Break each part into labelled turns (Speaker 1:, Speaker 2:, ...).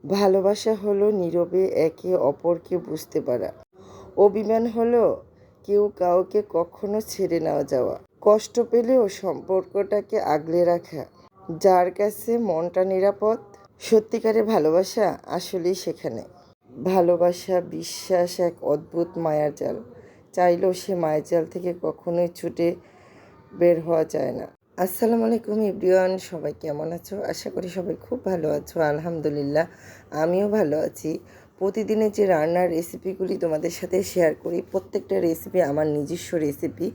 Speaker 1: ভালোবাসা হলো নীরবে একে অপরকে বুঝতে পারা। অভিমান হলো কেউ কাউকে কখনো ছেড়ে না যাওয়া। কষ্ট পেলেও সম্পর্কটাকে আগলে রাখা। যার কাছে মনটা নিরাপদ। সত্যিকারের ভালোবাসা আসলেই সেখানে। ভালোবাসা, বিশ্বাস এক অদ্ভুত মায়ার জাল। চাইলেও সে মায়ার জাল থেকে কখনোই ছুটে বের হওয়া যায় না। আসসালামু আলাইকুম এভরিওয়ান, সবাই কেমন আছো? আশা করি সবাই খুব ভালো আছো। আলহামদুলিল্লাহ আমিও ভালো আছি। প্রতিদিনের যে রান্নার রেসিপিগুলি তোমাদের সাথে শেয়ার করি, প্রত্যেকটা রেসিপি আমার নিজস্ব রেসিপি।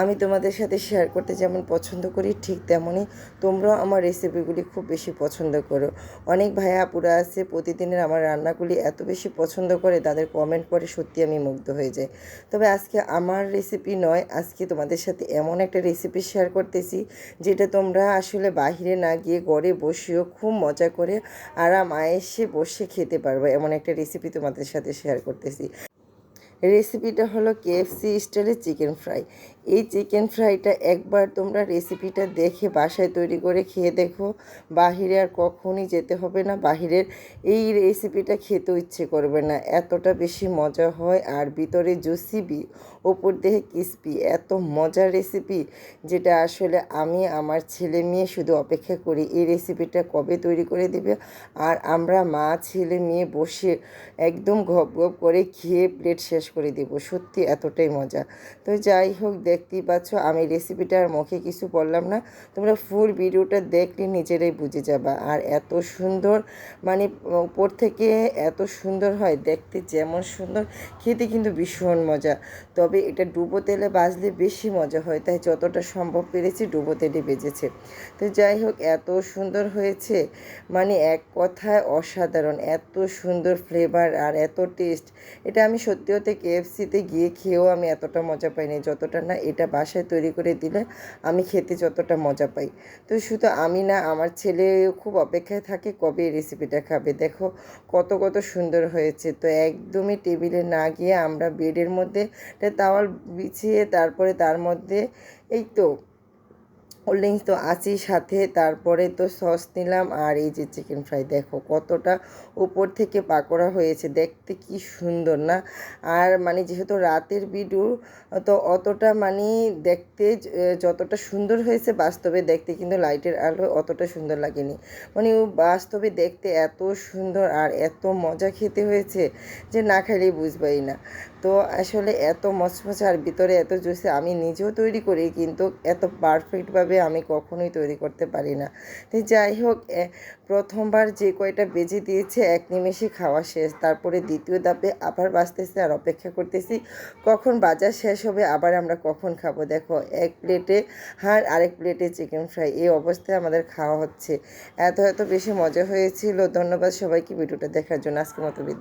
Speaker 1: আমি তোমাদের সাথে শেয়ার করতে যেমন পছন্দ করি, ঠিক তেমনই তোমরাও আমার রেসিপিগুলি খুব বেশি পছন্দ করো। অনেক ভাইয়া আপুরা আছে প্রতিদিনের আমার রান্নাগুলি এত বেশি পছন্দ করে, তাদের কমেন্ট পড়ে সত্যি আমি মুগ্ধ হয়ে যাই। তবে আজকে আমার রেসিপি নয়, আজকে তোমাদের সাথে এমন একটা রেসিপি শেয়ার করতেছি যেটা তোমরা আসলে বাইরে না গিয়ে ঘরে বসেও খুব মজা করে আরাম আয়েসে বসে খেতে পারবে। এমন একটা রেসিপি তোমাদের সাথে শেয়ার করতেছি। রেসিপিটা হলো কেএফসি স্টাইলের চিকেন ফ্রাই। এই চিকেন ফ্রাইটা একবার তোমরা রেসিপিটা দেখে বাসায় তৈরি করে খেয়ে দেখো, বাহিরে আর কখনই যেতে হবে না। বাহিরের এই রেসিপিটা খেতেও ইচ্ছে করবে না, এতটা বেশি মজা হয়। আর ভিতরে জুসি, ওপর দিয়ে ক্রিসপি, এত মজার রেসিপি যেটা আসলে আমি আমার ছেলে মেয়ে শুধু অপেক্ষা করি এই রেসিপিটা কবে তৈরি করে দেবে, আর আমরা মা ছেলে মেয়ে বসে একদম গপ গপ করে খেয়ে প্লেট শেষ করে দেবো। সত্যি এতটাই মজা। তো যাই হোক, দেখতেই পাচ্ছ আমি রেসিপিটার মুখে কিছু বললাম না, তোমরা ফুল ভিডিওটা দেখলে নিজেরাই বুঝে যাবা। আর এত সুন্দর, মানে উপর থেকে এত সুন্দর হয় দেখতে, যেমন সুন্দর খেতে কিন্তু ভীষণ মজা। তবে এটা ডুবো তেলে ভাজলে বেশি মজা হয়, তাই যতটা সম্ভব পেরেছি ডুবো তেলে ভেজেছে। তো যাই হোক, এত সুন্দর হয়েছে, মানে এক কথায় অসাধারণ। এত সুন্দর ফ্লেভার আর এত টেস্ট, এটা আমি সত্যি হতে কেএফসিতে গিয়ে খেয়েও আমি এতটা মজা পাইনি যতটা না এটা বাসায় তৈরি করে দিলে আমি খেতে যতটা মজা পাই। তো শুধু আমি না, আমার ছেলেও খুব অপেক্ষায় থাকে কবে এই রেসিপিটা খাবে। দেখো কত কত সুন্দর হয়েছে। তো একদমই টেবিলে না গিয়ে আমরা বেডের মধ্যে তাওয়াল বিছিয়ে তারপরে তার মধ্যে এই তো কোল্ড ড্রিঙ্কস তো আছেই সাথে, তারপরে তো সস নিলাম। আর এই যে চিকেন ফ্রাই দেখো কতটা উপর থেকে পাকোড়া হয়েছে, দেখতে কি সুন্দর না? আর মানে যেহেতু রাতের ভিডিও, তো অতটা মানে দেখতে যতটা সুন্দর হয়েছে বাস্তবে দেখতে কিন্তু লাইটের আলো অতটা সুন্দর লাগেনি। মানে বাস্তবে দেখতে এত সুন্দর আর এত মজা খেতে হয়েছে যে না খাইলেই বুঝবাই না। তো আসলে এত মচমচে আর ভিতরে এত জুসি, আমি নিজেও তৈরি করি কিন্তু এত পারফেক্টভাবে আমি কখনোই তৈরি করতে পারি না। তো যাই হোক, প্রথমবার যে কয়টা বেজে দিয়েছে এক নিমেষে খাওয়া শেষ। তারপরে দ্বিতীয় ধাপে আবার বাজতেছে আর অপেক্ষা করতেছি কখন বাজার শেষ হবে, আবার আমরা কখন খাবো। দেখো এক প্লেটে হাঁড়, আরেক প্লেটে চিকেন ফ্রাই, এই অবস্থায় আমাদের খাওয়া হচ্ছে। এত এত বেশি মজা হয়েছিল। ধন্যবাদ সবাইকে ভিডিওটা দেখার জন্য। আজকের মতো বিদায়।